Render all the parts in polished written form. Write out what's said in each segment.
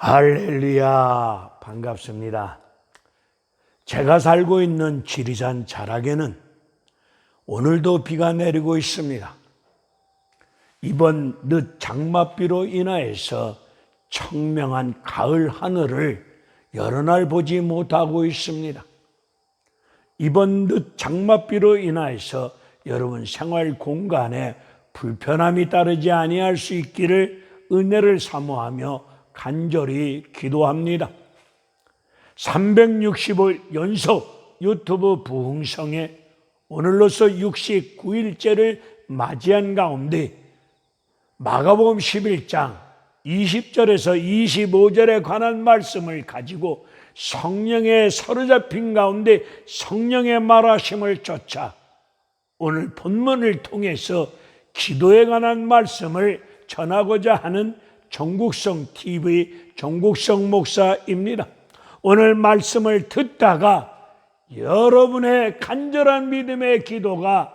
할렐루야, 반갑습니다. 제가 살고 있는 지리산 자락에는 오늘도 비가 내리고 있습니다. 이번 늦 장맛비로 인하여서 청명한 가을 하늘을 여러 날 보지 못하고 있습니다. 이번 늦 장맛비로 인하여서 여러분 생활 공간에 불편함이 따르지 아니할 수 있기를 은혜를 사모하며 간절히 기도합니다. 365일 연속 유튜브 부흥성에 오늘로서 69일째를 맞이한 가운데 마가복음 11장 20절에서 25절에 관한 말씀을 가지고 성령에 사로잡힌 가운데 성령의 말하심을 쫓아 오늘 본문을 통해서 기도에 관한 말씀을 전하고자 하는 정국성 TV 정국성 목사입니다. 오늘 말씀을 듣다가 여러분의 간절한 믿음의 기도가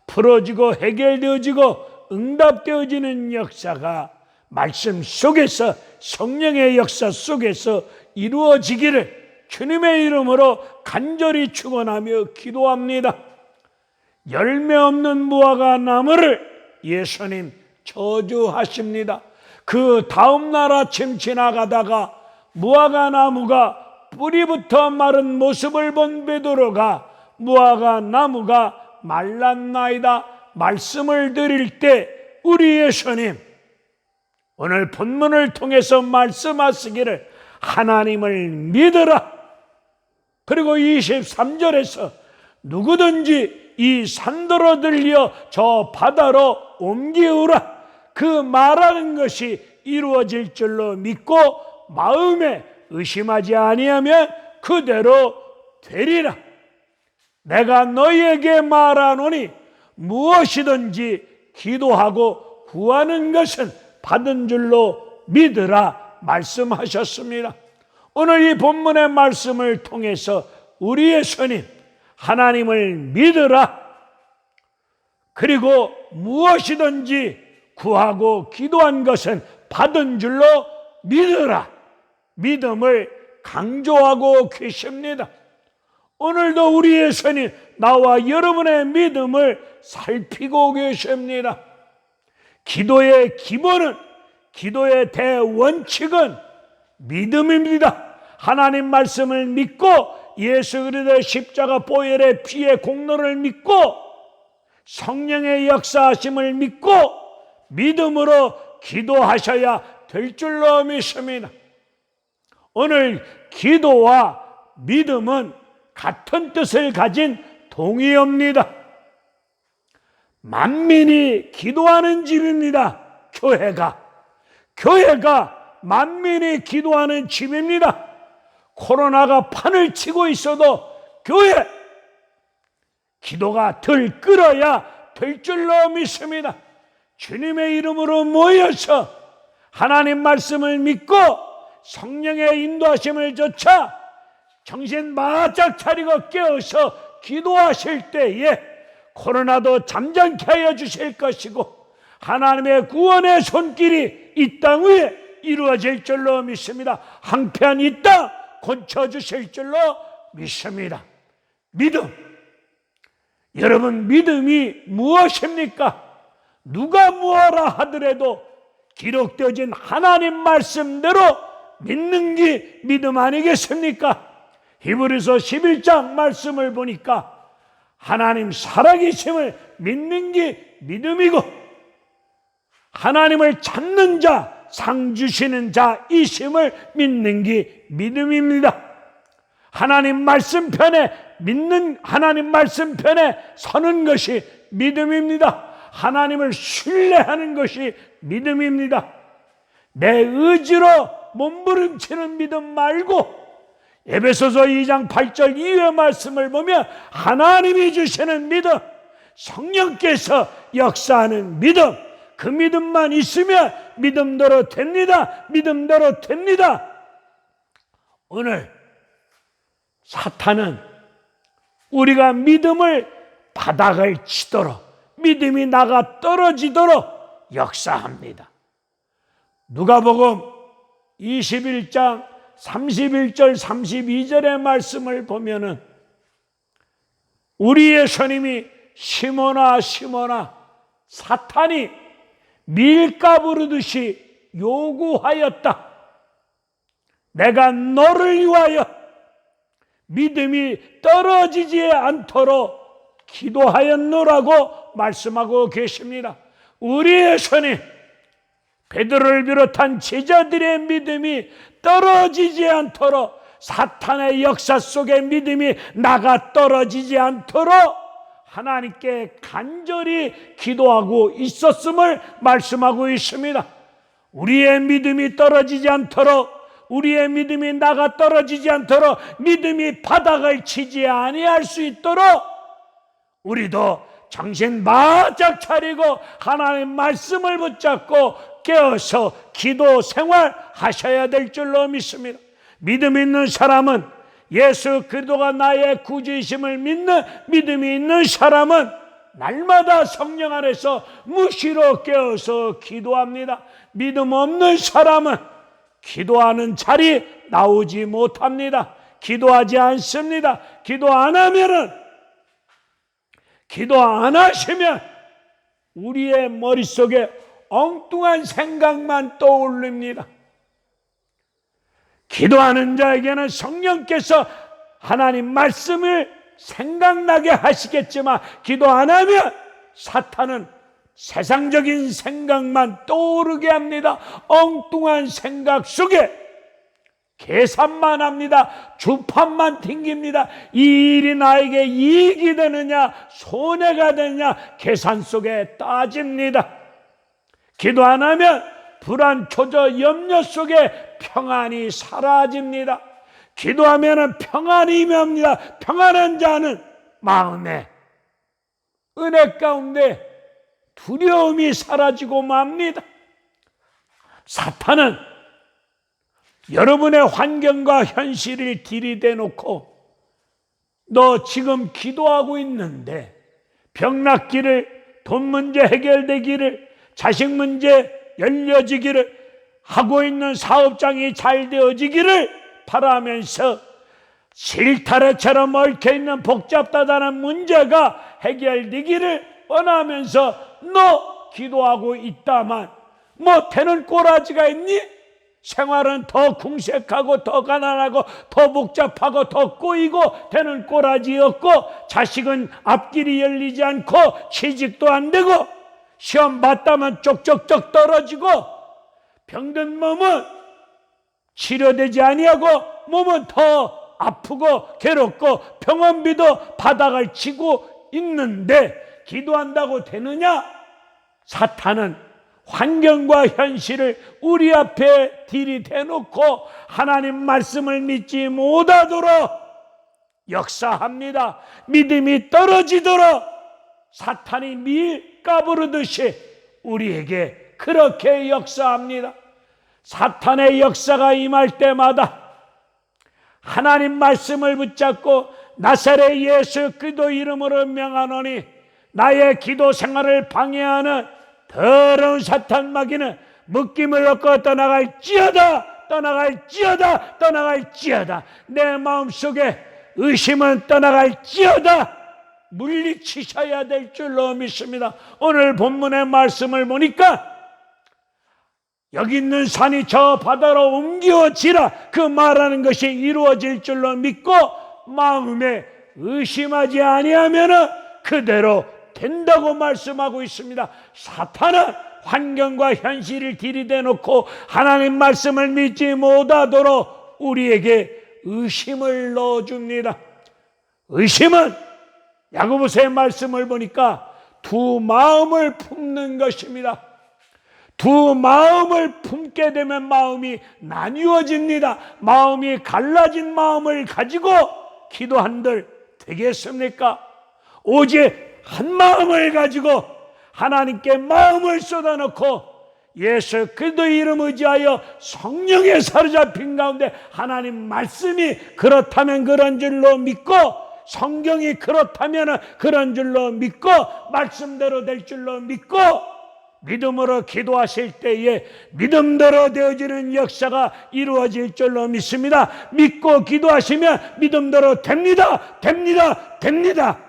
풀어지고 해결되어지고 응답되어지는 역사가 말씀 속에서 성령의 역사 속에서 이루어지기를 주님의 이름으로 간절히 축원하며 기도합니다. 열매 없는 무화과 나무를 예수님 저주하십니다. 그 다음 날 아침 지나가다가 무화과 나무가 뿌리부터 마른 모습을 본 베드로가 무화과 나무가 말랐나이다 말씀을 드릴 때 우리 예수님 오늘 본문을 통해서 말씀하시기를 하나님을 믿으라. 그리고 23절에서 누구든지 이 산더러 들려 저 바다로 옮기우라. 그 말하는 것이 이루어질 줄로 믿고 마음에 의심하지 아니하면 그대로 되리라. 내가 너희에게 말하노니 무엇이든지 기도하고 구하는 것은 받은 줄로 믿으라 말씀하셨습니다. 오늘 이 본문의 말씀을 통해서 우리 예수님 하나님을 믿으라. 그리고 무엇이든지 구하고 기도한 것은 받은 줄로 믿으라. 믿음을 강조하고 계십니다. 오늘도 우리 예수님 나와 여러분의 믿음을 살피고 계십니다. 기도의 기본은 기도의 대원칙은 믿음입니다. 하나님 말씀을 믿고 예수 그리스도의 십자가 보혈의 피의 공로를 믿고 성령의 역사하심을 믿고 믿음으로 기도하셔야 될 줄로 믿습니다. 오늘 기도와 믿음은 같은 뜻을 가진 동의어입니다. 만민이 기도하는 집입니다. 교회가 만민이 기도하는 집입니다. 코로나가 판을 치고 있어도 교회 기도가 덜 끓어야 될 줄로 믿습니다. 주님의 이름으로 모여서 하나님 말씀을 믿고 성령의 인도하심을 좇아 정신 바짝 차리고 깨어서 기도하실 때에 코로나도 잠잠케 하여 주실 것이고 하나님의 구원의 손길이 이 땅 위에 이루어질 줄로 믿습니다. 한편 이 땅 고쳐주실 줄로 믿습니다. 믿음. 여러분 믿음이 무엇입니까? 누가 무엇라 하더라도 기록되어진 하나님 말씀대로 믿는 게 믿음 아니겠습니까? 히브리서 11장 말씀을 보니까 하나님 살아계심을 믿는 게 믿음이고 하나님을 찾는 자, 상 주시는 자이심을 믿는 게 믿음입니다. 하나님 말씀 편에 서는 것이 믿음입니다. 하나님을 신뢰하는 것이 믿음입니다. 내 의지로 몸부림치는 믿음 말고 에베소서 2장 8절 이후의 말씀을 보면 하나님이 주시는 믿음, 성령께서 역사하는 믿음, 그 믿음만 있으면 믿음대로 됩니다. 믿음대로 됩니다. 오늘 사탄은 우리가 믿음을 바닥을 치도록 믿음이 나가 떨어지도록 역사합니다. 누가복음 21장 31절 32절의 말씀을 보면은 우리의 선임이 시몬아 시몬아 사탄이 밀가부르듯이 요구하였다. 내가 너를 위하여 믿음이 떨어지지 않도록 기도하였노라고 말씀하고 계십니다. 우리의 선임 베드로를 비롯한 제자들의 믿음이 떨어지지 않도록, 사탄의 역사 속에 믿음이 나가 떨어지지 않도록 하나님께 간절히 기도하고 있었음을 말씀하고 있습니다. 우리의 믿음이 떨어지지 않도록, 우리의 믿음이 나가 떨어지지 않도록, 믿음이 바닥을 치지 아니할 수 있도록 우리도 정신 바짝 차리고 하나님의 말씀을 붙잡고 깨어서 기도 생활 하셔야 될 줄로 믿습니다. 믿음 있는 사람은, 예수 그리스도가 나의 구주이심을 믿는 믿음이 있는 사람은 날마다 성령 안에서 무시로 깨어서 기도합니다. 믿음 없는 사람은 기도하는 자리 나오지 못합니다. 기도하지 않습니다. 기도 안 하시면 우리의 머릿속에 엉뚱한 생각만 떠올립니다. 기도하는 자에게는 성령께서 하나님 말씀을 생각나게 하시겠지만, 기도 안 하면 사탄은 세상적인 생각만 떠오르게 합니다. 엉뚱한 생각 속에 계산만 합니다. 주판만 튕깁니다. 이 일이 나에게 이익이 되느냐 손해가 되느냐 계산 속에 따집니다. 기도 안 하면 불안, 초조, 염려 속에 평안이 사라집니다. 기도하면 평안이 임합니다. 평안한 자는 마음에 은혜 가운데 두려움이 사라지고 맙니다. 사탄은 여러분의 환경과 현실을 들이대놓고, 너 지금 기도하고 있는데 병 낫기를, 돈 문제 해결되기를, 자식 문제 열려지기를, 하고 있는 사업장이 잘 되어지기를 바라면서 실타래처럼 얽혀있는 복잡하다는 문제가 해결되기를 원하면서 너 기도하고 있다만 뭐 되는 꼬라지가 있니? 생활은 더 궁색하고 더 가난하고 더 복잡하고 더 꼬이고 되는 꼬라지였고, 자식은 앞길이 열리지 않고 취직도 안 되고, 시험 봤다면 쪽쪽쪽 떨어지고, 병든 몸은 치료되지 아니하고 몸은 더 아프고 괴롭고 병원비도 바닥을 치고 있는데 기도한다고 되느냐? 사탄은 환경과 현실을 우리 앞에 들이대놓고 하나님 말씀을 믿지 못하도록 역사합니다. 믿음이 떨어지도록 사탄이 밀가부르듯이 우리에게 그렇게 역사합니다. 사탄의 역사가 임할 때마다 하나님 말씀을 붙잡고 나사렛 예수 그리스도 이름으로 명하노니 나의 기도 생활을 방해하는 더러운 사탄 마귀는 묶임을 얻고 떠나갈지어다, 떠나갈지어다, 떠나갈지어다. 내 마음속에 의심은 떠나갈지어다. 물리치셔야 될 줄로 믿습니다. 오늘 본문의 말씀을 보니까 여기 있는 산이 저 바다로 옮겨지라, 그 말하는 것이 이루어질 줄로 믿고 마음에 의심하지 아니하면 그대로 된다고 말씀하고 있습니다. 사탄은 환경과 현실을 들이대놓고 하나님 말씀을 믿지 못하도록 우리에게 의심을 넣어줍니다. 의심은 야고보서의 말씀을 보니까 두 마음을 품는 것입니다. 두 마음을 품게 되면 마음이 나뉘어집니다. 마음이 갈라진 마음을 가지고 기도한들 되겠습니까? 오직 한 마음을 가지고 하나님께 마음을 쏟아놓고 예수 그리스도 이름 의지하여 성령에 사로잡힌 가운데 하나님 말씀이 그렇다면 그런 줄로 믿고, 성경이 그렇다면 그런 줄로 믿고, 말씀대로 될 줄로 믿고 믿음으로 기도하실 때에 믿음대로 되어지는 역사가 이루어질 줄로 믿습니다. 믿고 기도하시면 믿음대로 됩니다. 됩니다. 됩니다.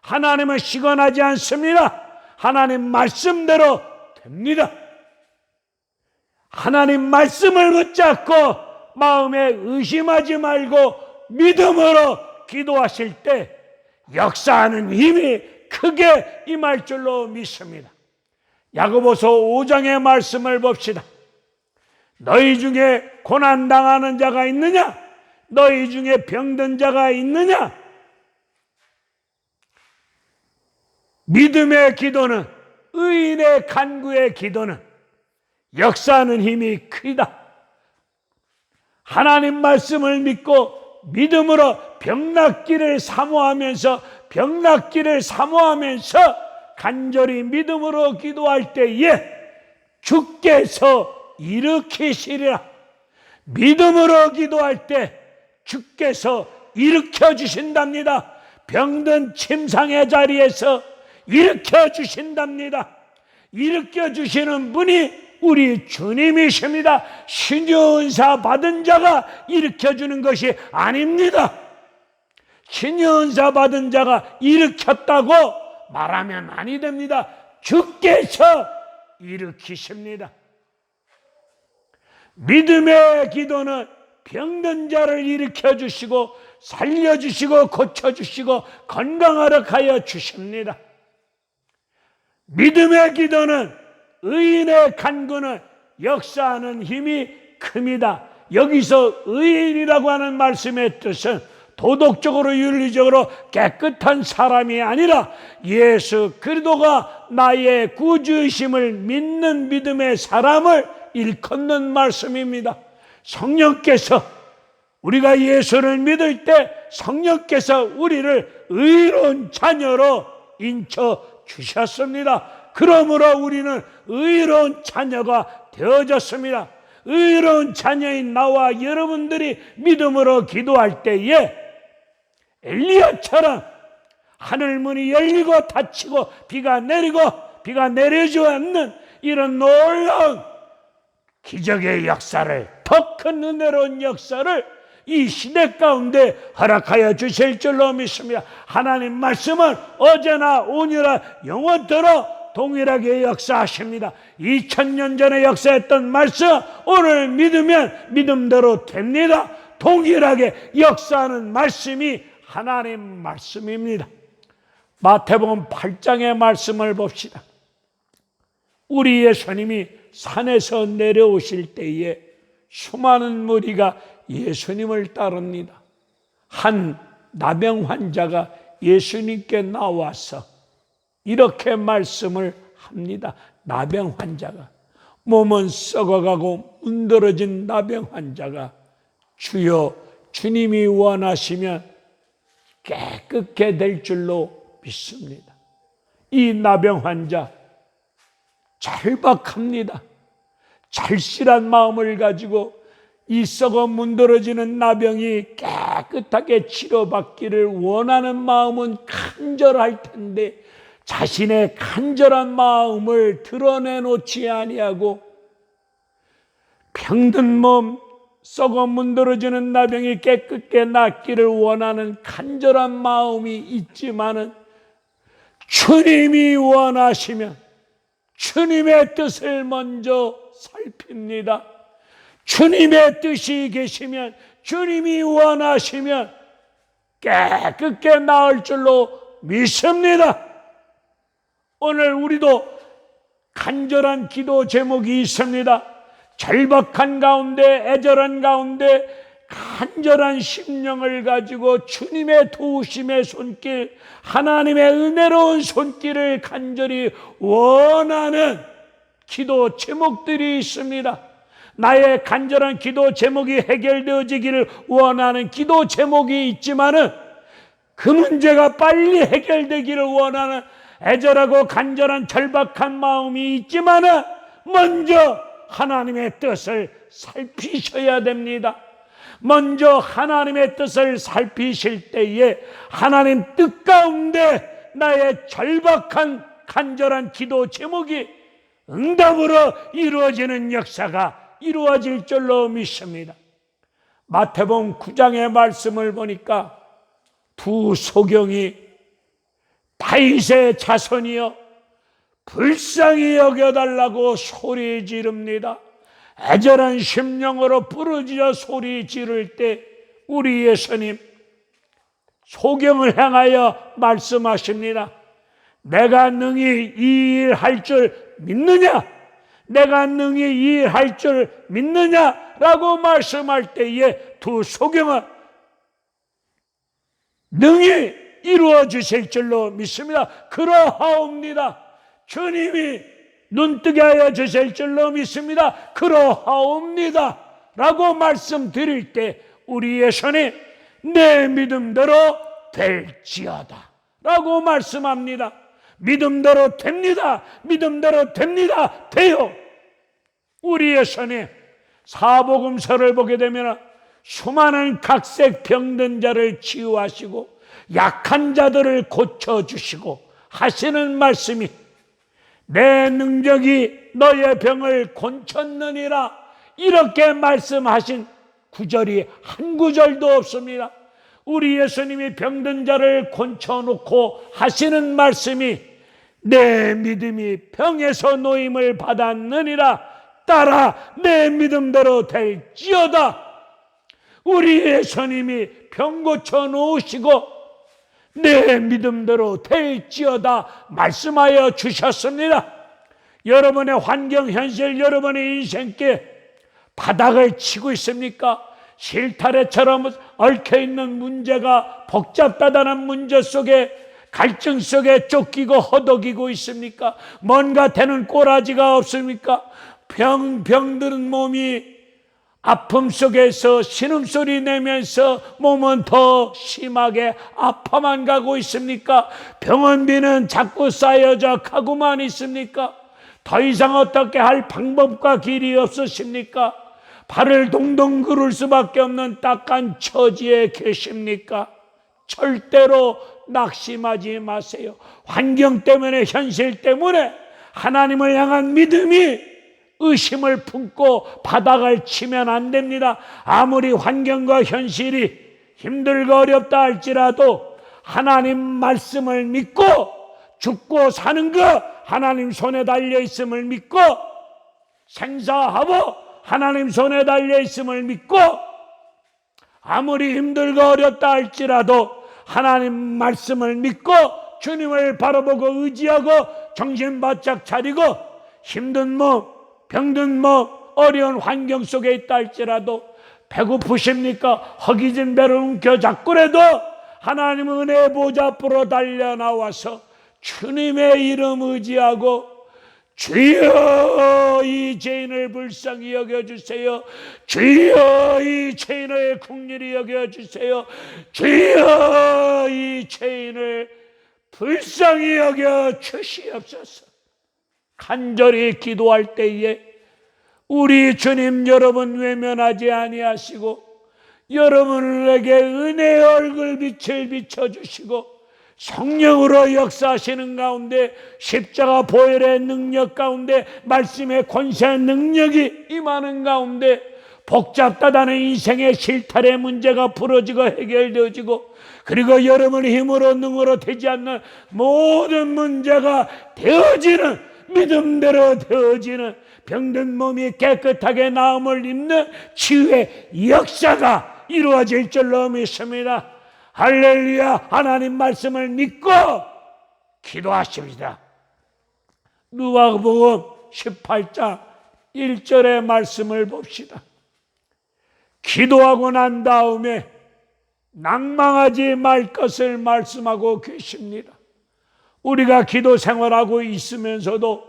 하나님은 시건하지 않습니다. 하나님 말씀대로 됩니다. 하나님 말씀을 붙잡고 마음에 의심하지 말고 믿음으로 기도하실 때 역사하는 힘이 크게 임할 줄로 믿습니다. 야고보서 5장의 말씀을 봅시다. 너희 중에 고난당하는 자가 있느냐? 너희 중에 병든 자가 있느냐? 믿음의 기도는, 의인의 간구의 기도는 역사하는 힘이 크다. 하나님 말씀을 믿고 믿음으로 병낫기를 사모하면서 간절히 믿음으로 기도할 때에 주께서 일으키시리라. 믿음으로 기도할 때 주께서 일으켜 주신답니다. 병든 침상의 자리에서 일으켜 주신답니다. 일으켜 주시는 분이 우리 주님이십니다. 신유은사 받은 자가 일으켜 주는 것이 아닙니다. 신유은사 받은 자가 일으켰다고 말하면 아니 됩니다. 주께서 일으키십니다. 믿음의 기도는 병든 자를 일으켜 주시고 살려주시고 고쳐주시고 건강하게 하여 주십니다. 믿음의 기도는, 의인의 간구는 역사하는 힘이 큽니다. 여기서 의인이라고 하는 말씀의 뜻은 도덕적으로 윤리적으로 깨끗한 사람이 아니라 예수 그리스도가 나의 구주이심을 믿는 믿음의 사람을 일컫는 말씀입니다. 성령께서, 우리가 예수를 믿을 때 성령께서 우리를 의로운 자녀로 인쳐 주셨습니다. 그러므로 우리는 의로운 자녀가 되어졌습니다. 의로운 자녀인 나와 여러분들이 믿음으로 기도할 때에 엘리야처럼 하늘문이 열리고 닫히고 비가 내리고 비가 내리지 않는 이런 놀라운 기적의 역사를, 더 큰 은혜로운 역사를 이 시대 가운데 허락하여 주실 줄로 믿습니다. 하나님 말씀은 어제나 오늘나 영원토록 동일하게 역사하십니다. 2000년 전에 역사했던 말씀 오늘 믿으면 믿음대로 됩니다. 동일하게 역사하는 말씀이 하나님 말씀입니다. 마태복음 8장의 말씀을 봅시다. 우리 예수님이 산에서 내려오실 때에 수많은 무리가 예수님을 따릅니다. 한 나병 환자가 예수님께 나와서 이렇게 말씀을 합니다. 나병 환자가, 몸은 썩어가고 문드러진 나병 환자가, 주여 주님이 원하시면 깨끗게 될 줄로 믿습니다. 이 나병 환자 절박합니다. 절실한 마음을 가지고 이 썩어 문드러지는 나병이 깨끗하게 치료받기를 원하는 마음은 간절할 텐데 자신의 간절한 마음을 드러내놓지 아니하고 병든 몸, 썩어 문드러지는 나병이 깨끗게 낫기를 원하는 간절한 마음이 있지만은 주님이 원하시면 주님의 뜻을 먼저 살핍니다. 주님의 뜻이 계시면, 주님이 원하시면 깨끗게 나을 줄로 믿습니다. 오늘 우리도 간절한 기도 제목이 있습니다. 절박한 가운데, 애절한 가운데 간절한 심령을 가지고 주님의 도우심의 손길, 하나님의 은혜로운 손길을 간절히 원하는 기도 제목들이 있습니다. 나의 간절한 기도 제목이 해결되어지기를 원하는 기도 제목이 있지만은 그 문제가 빨리 해결되기를 원하는 애절하고 간절한 절박한 마음이 있지만은 먼저 하나님의 뜻을 살피셔야 됩니다. 먼저 하나님의 뜻을 살피실 때에 하나님 뜻 가운데 나의 절박한 간절한 기도 제목이 응답으로 이루어지는 역사가 이루어질 줄로 믿습니다. 마태복음 9장의 말씀을 보니까 두 소경이 다윗의 자손이여 불쌍히 여겨달라고 소리 지릅니다. 애절한 심령으로 부르짖어 소리 지를 때 우리 예수님 소경을 향하여 말씀하십니다. 내가 능히 이 일 할 줄 믿느냐? 내가 능히 이 일 할 줄 믿느냐? 라고 말씀할 때에 두 소경은 능히 이루어 주실 줄로 믿습니다. 그러하옵니다. 주님이 눈뜨게 하여 주실 줄로 믿습니다. 그러하옵니다. 라고 말씀드릴 때 우리 예수님 내 믿음대로 될지어다 라고 말씀합니다. 믿음대로 됩니다. 믿음대로 됩니다. 돼요. 우리 예수님 사복음서를 보게 되면 수많은 각색 병든 자를 치유하시고 약한 자들을 고쳐주시고 하시는 말씀이 내 능력이 너의 병을 고쳤느니라 이렇게 말씀하신 구절이 한 구절도 없습니다. 우리 예수님이 병든 자를 고쳐놓고 하시는 말씀이 내 믿음이 병에서 노임을 받았느니라 따라 내 믿음대로 될지어다. 우리 예수님이 병 고쳐 놓으시고 내 믿음대로 될지어다 말씀하여 주셨습니다. 여러분의 환경 현실, 여러분의 인생께 바닥을 치고 있습니까? 실타래처럼 얽혀있는 문제가 복잡하다는 문제 속에 갈증 속에 쫓기고 허덕이고 있습니까? 뭔가 되는 꼬라지가 없습니까? 병든 몸이 아픔 속에서 신음소리 내면서 몸은 더 심하게 아파만 가고 있습니까? 병원비는 자꾸 쌓여져 가고만 있습니까? 더 이상 어떻게 할 방법과 길이 없으십니까? 발을 동동 구를 수밖에 없는 딱한 처지에 계십니까? 절대로 낙심하지 마세요. 환경 때문에, 현실 때문에 하나님을 향한 믿음이 의심을 품고 바닥을 치면 안 됩니다. 아무리 환경과 현실이 힘들고 어렵다 할지라도 하나님 말씀을 믿고 죽고 사는 것 하나님 손에 달려 있음을 믿고 생사하고 하나님 손에 달려 있음을 믿고 아무리 힘들고 어렵다 할지라도 하나님 말씀을 믿고 주님을 바라보고 의지하고 정신 바짝 차리고 힘든 몸, 병든 몸, 어려운 환경 속에 있다 할지라도 배고프십니까? 허기진 배를 움켜잡고라도 하나님 은혜의 보좌 앞으로 달려나와서 주님의 이름 의지하고 주여 이 죄인을 불쌍히 여겨주세요. 주여 이 죄인을 긍휼히 여겨주세요. 주여 이 죄인을 불쌍히 여겨주시옵소서. 간절히 기도할 때에 우리 주님 여러분 외면하지 아니하시고 여러분에게 은혜의 얼굴빛을 비춰주시고 성령으로 역사하시는 가운데 십자가 보혈의 능력 가운데 말씀의 권세의 능력이 임하는 가운데 복잡하다는 인생의 실타래 문제가 풀어지고 해결되어지고 그리고 여러분의 힘으로 능으로 되지 않는 모든 문제가 되어지는 믿음대로 되어지는 병든 몸이 깨끗하게 나음을 입는 치유의 역사가 이루어질 줄로 믿습니다. 할렐루야. 하나님 말씀을 믿고 기도하십니다. 누가복음 18장 1절의 말씀을 봅시다. 기도하고 난 다음에 낭망하지 말 것을 말씀하고 계십니다. 우리가 기도 생활하고 있으면서도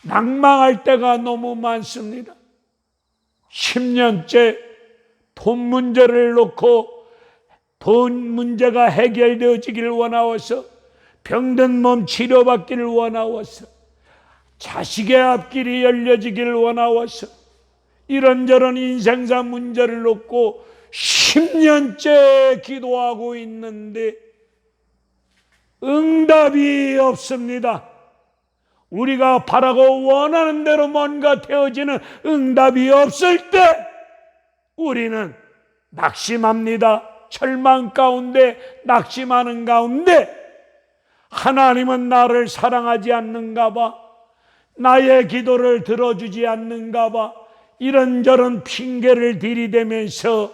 낭망할 때가 너무 많습니다. 10년째 돈 문제를 놓고 돈 문제가 해결되어지기를 원하어서 병든 몸 치료받기를 원하어서 자식의 앞길이 열려지기를 원하어서 이런저런 인생사 문제를 놓고 10년째 기도하고 있는데 응답이 없습니다. 우리가 바라고 원하는 대로 뭔가 되어지는 응답이 없을 때 우리는 낙심합니다. 절망 가운데, 낙심하는 가운데 하나님은 나를 사랑하지 않는가 봐, 나의 기도를 들어주지 않는가 봐, 이런저런 핑계를 들이대면서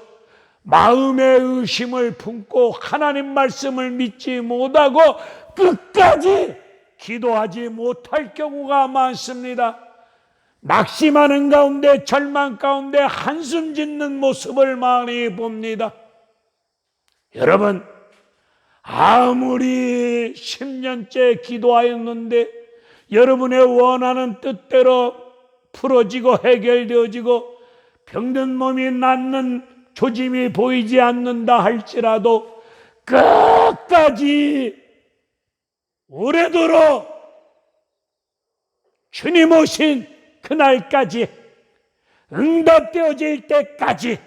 마음의 의심을 품고 하나님 말씀을 믿지 못하고 끝까지 기도하지 못할 경우가 많습니다. 낙심하는 가운데, 절망 가운데 한숨 짓는 모습을 많이 봅니다. 여러분, 아무리 10년째 기도하였는데 여러분의 원하는 뜻대로 풀어지고 해결되어지고 병든 몸이 낫는 조짐이 보이지 않는다 할지라도 끝까지 오래도록 주님 오신 그날까지, 응답되어질 때까지,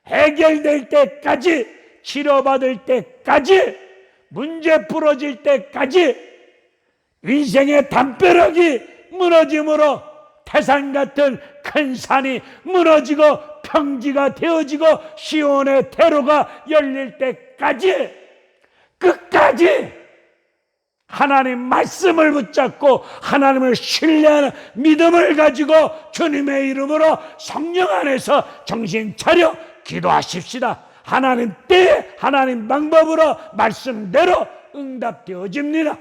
해결될 때까지, 치료받을 때까지, 문제 풀어질 때까지 인생의 담벼락이 무너짐으로 태산 같은 큰 산이 무너지고 평지가 되어지고 시온의 대로가 열릴 때까지 끝까지 하나님 말씀을 붙잡고 하나님을 신뢰하는 믿음을 가지고 주님의 이름으로 성령 안에서 정신 차려 기도하십시다. 하나님 때에 하나님 방법으로 말씀대로 응답되어집니다.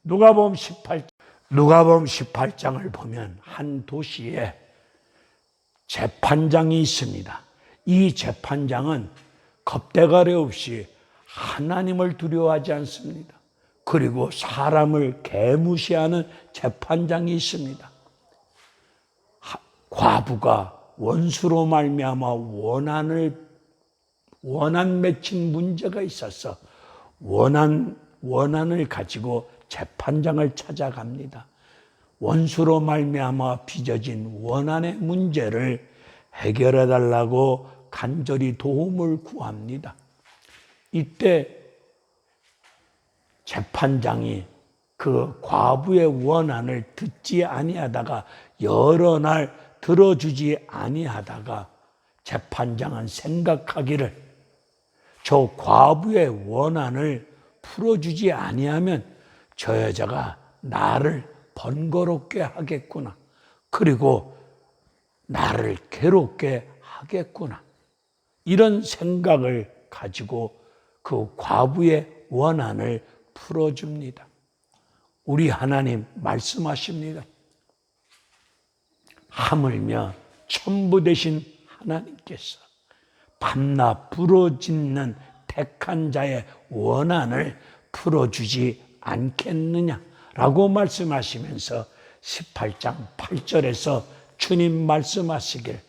누가복음 18장을 보면 한 도시에 재판장이 있습니다. 이 재판장은 겁대가리 없이 하나님을 두려워하지 않습니다. 그리고 사람을 개무시하는 재판장이 있습니다. 과부가 원수로 말미암아 원한 맺힌 문제가 있어서 원한을 가지고 재판장을 찾아갑니다. 원수로 말미암아 빚어진 원한의 문제를 해결해 달라고 간절히 도움을 구합니다. 이때 재판장이 그 과부의 원한을 듣지 아니하다가 여러 날 들어주지 아니하다가 재판장은 생각하기를 저 과부의 원한을 풀어주지 아니하면 저 여자가 나를 번거롭게 하겠구나. 그리고 나를 괴롭게 하겠구나. 이런 생각을 가지고 그 과부의 원한을 풀어줍니다. 우리 하나님 말씀하십니다. 하물며 천부 되신 하나님께서 밤낮 부러짓는 택한 자의 원한을 풀어주지 않겠느냐라고 말씀하시면서 18장 8절에서 주님 말씀하시길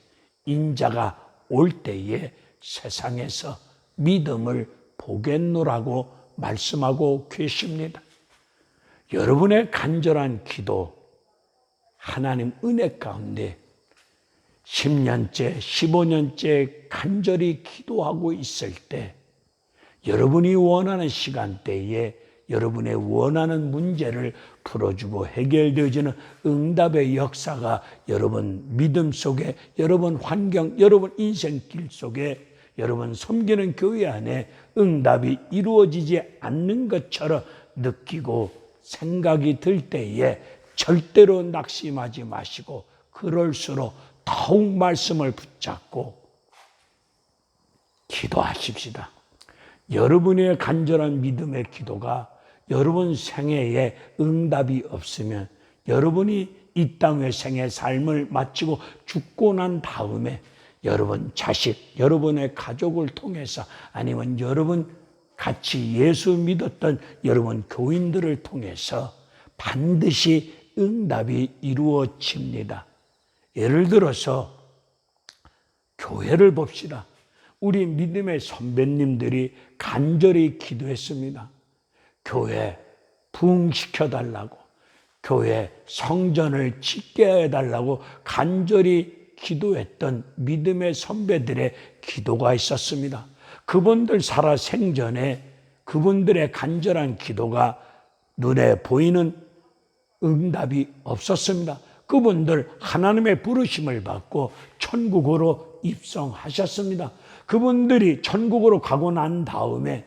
인자가 올 때에 세상에서 믿음을 보겠노라고 말씀하고 계십니다. 여러분의 간절한 기도, 하나님 은혜 가운데 10년째, 15년째 간절히 기도하고 있을 때 여러분이 원하는 시간대에 여러분의 원하는 문제를 풀어주고 해결되어지는 응답의 역사가 여러분 믿음 속에, 여러분 환경, 여러분 인생길 속에, 여러분 섬기는 교회 안에 응답이 이루어지지 않는 것처럼 느끼고 생각이 들 때에 절대로 낙심하지 마시고 그럴수록 더욱 말씀을 붙잡고 기도하십시다. 여러분의 간절한 믿음의 기도가 여러분 생애에 응답이 없으면 여러분이 이 땅의 생애 삶을 마치고 죽고 난 다음에 여러분 자식, 여러분의 가족을 통해서 아니면 여러분 같이 예수 믿었던 여러분 교인들을 통해서 반드시 응답이 이루어집니다. 예를 들어서 교회를 봅시다. 우리 믿음의 선배님들이 간절히 기도했습니다. 교회 부흥시켜달라고, 교회 성전을 짓게 해달라고 간절히 기도했던 믿음의 선배들의 기도가 있었습니다. 그분들 살아 생전에 그분들의 간절한 기도가 눈에 보이는 응답이 없었습니다. 그분들 하나님의 부르심을 받고 천국으로 입성하셨습니다. 그분들이 천국으로 가고 난 다음에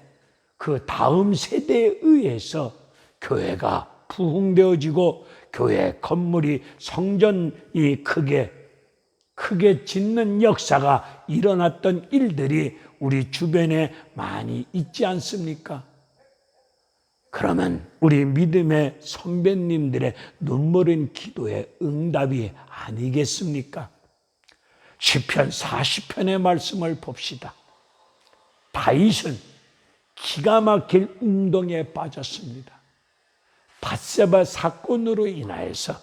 그 다음 세대에 의해서 교회가 부흥되어지고 교회 건물이 성전이 크게 짓는 역사가 일어났던 일들이 우리 주변에 많이 있지 않습니까? 그러면 우리 믿음의 선배님들의 눈물인 기도의 응답이 아니겠습니까? 시편 40편의 말씀을 봅시다. 다윗은 기가 막힐 운동에 빠졌습니다. 밧세바 사건으로 인하여서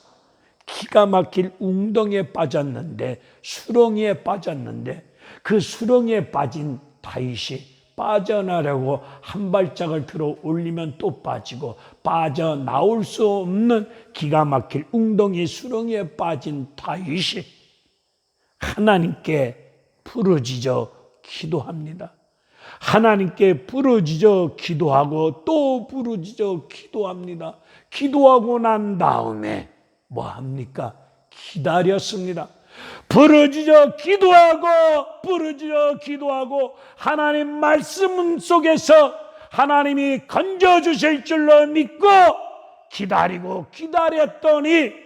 기가 막힐 운동에 빠졌는데, 수렁에 빠졌는데, 그 수렁에 빠진 다윗이 빠져나려고 한 발짝을 들어 올리면 또 빠지고 빠져나올 수 없는 기가 막힐 웅덩이 수렁에 빠진 다윗이 하나님께 부르짖어 기도합니다. 하나님께 부르짖어 기도하고 또 부르짖어 기도합니다. 기도하고 난 다음에 뭐 합니까? 기다렸습니다. 부르짖어 기도하고 하나님 말씀 속에서 하나님이 건져주실 줄로 믿고 기다렸더니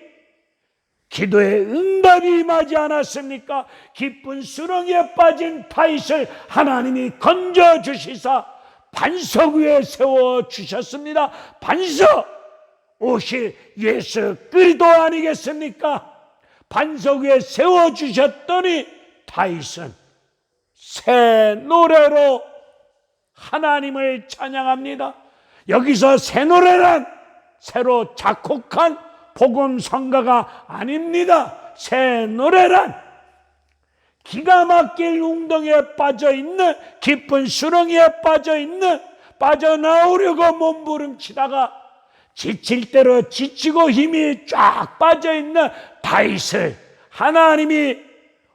기도의 응답이 임하지 않았습니까? 깊은 수렁에 빠진 다윗을 하나님이 건져주시사 반석 위에 세워주셨습니다. 반석! 옷이 예수 그리스도 아니겠습니까? 반석 위에 세워주셨더니 다윗은 새 노래로 하나님을 찬양합니다. 여기서 새 노래란 새로 작곡한 복음 성가가 아닙니다. 새 노래란 기가 막힐 웅덩이에 빠져있는, 깊은 수렁이에 빠져있는, 빠져나오려고 몸부림치다가 지칠 대로 지치고 힘이 쫙 빠져있는 다윗을 하나님이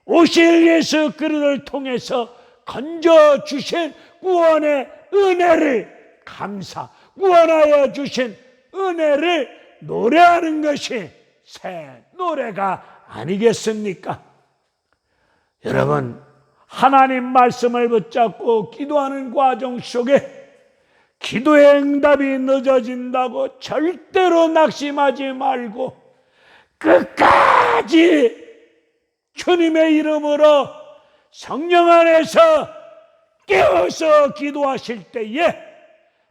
오실 예수 그리스도를 통해서 건져주신 구원의 은혜를 구원하여 주신 은혜를 노래하는 것이 새 노래가 아니겠습니까? 여러분, 하나님 말씀을 붙잡고 기도하는 과정 속에 기도의 응답이 늦어진다고 절대로 낙심하지 말고 끝까지 주님의 이름으로 성령 안에서 깨어서 기도하실 때에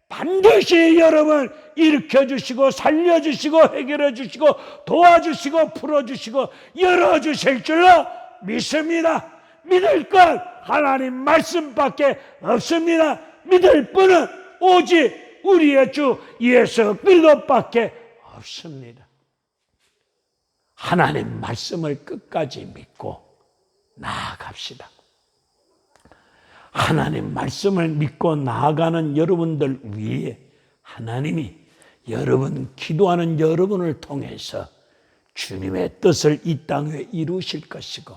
반드시 여러분 일으켜주시고 살려주시고 해결해주시고 도와주시고 풀어주시고 열어주실 줄로 믿습니다. 믿을 건 하나님 말씀밖에 없습니다. 믿을 분은 오직 우리의 주 예수 그리스도밖에 없습니다. 하나님 말씀을 끝까지 믿고 나아갑시다. 하나님 말씀을 믿고 나아가는 여러분들 위에 하나님이 여러분, 기도하는 여러분을 통해서 주님의 뜻을 이 땅에 이루실 것이고,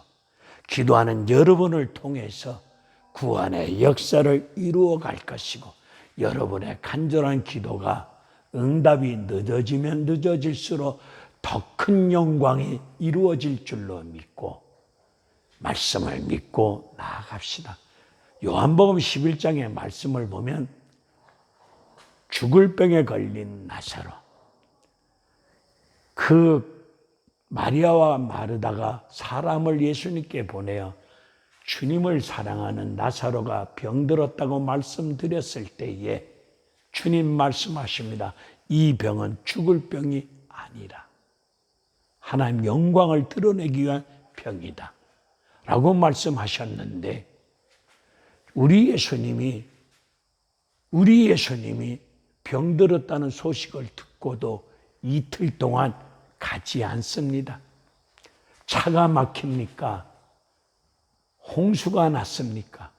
기도하는 여러분을 통해서 구원의 역사를 이루어 갈 것이고, 여러분의 간절한 기도가 응답이 늦어지면 늦어질수록 더 큰 영광이 이루어질 줄로 믿고 말씀을 믿고 나아갑시다. 요한복음 11장의 말씀을 보면 죽을 병에 걸린 나사로, 그 마리아와 마르다가 사람을 예수님께 보내어 주님을 사랑하는 나사로가 병들었다고 말씀드렸을 때에 주님 말씀하십니다. 이 병은 죽을 병이 아니라 하나님 영광을 드러내기 위한 병이다 라고 말씀하셨는데, 우리 예수님이 병들었다는 소식을 듣고도 이틀 동안 가지 않습니다. 차가 막힙니까? 홍수가 났습니까?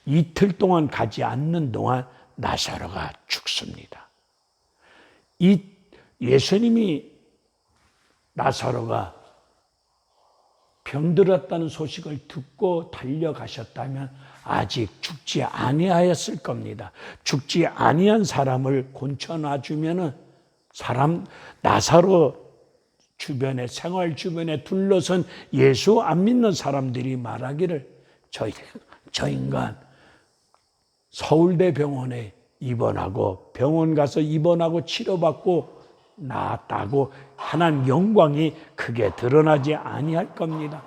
이틀 동안 가지 않는 동안 나사로가 죽습니다. 예수님이 나사로가 병들었다는 소식을 듣고 달려가셨다면 아직 죽지 아니하였을 겁니다. 죽지 아니한 사람을 곤쳐놔주면 사람 나사로 주변에 생활 주변에 둘러선 예수 안 믿는 사람들이 말하기를 저 인간 서울대 병원에 입원하고 병원 가서 입원하고 치료받고 나았다고 하나님 영광이 크게 드러나지 아니할 겁니다.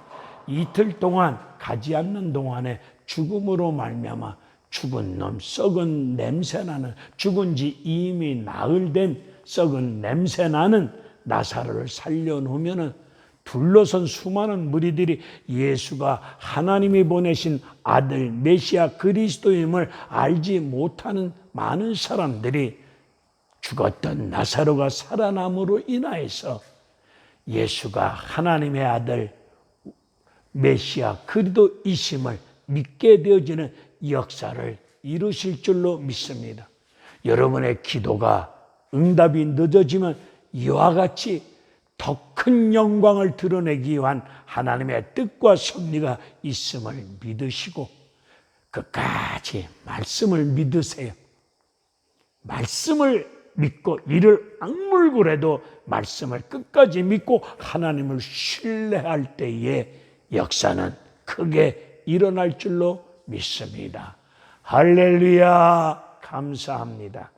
이틀 동안 가지 않는 동안에 죽음으로 말미암아 죽은 놈 썩은 냄새나는 죽은 지 이미 나흘 된 썩은 냄새나는 나사로를 살려놓으면 둘러선 수많은 무리들이 예수가 하나님이 보내신 아들 메시아 그리스도임을 알지 못하는 많은 사람들이 죽었던 나사로가 살아남으로 인하여서 예수가 하나님의 아들 메시아 그리스도이심을 믿게 되어지는 역사를 이루실 줄로 믿습니다. 여러분의 기도가 응답이 늦어지면 이와 같이 더 큰 영광을 드러내기 위한 하나님의 뜻과 섭리가 있음을 믿으시고 끝까지 말씀을 믿으세요. 말씀을 믿고 이를 악물고라도 말씀을 끝까지 믿고 하나님을 신뢰할 때에 역사는 크게 일어날 줄로 믿습니다. 할렐루야, 감사합니다.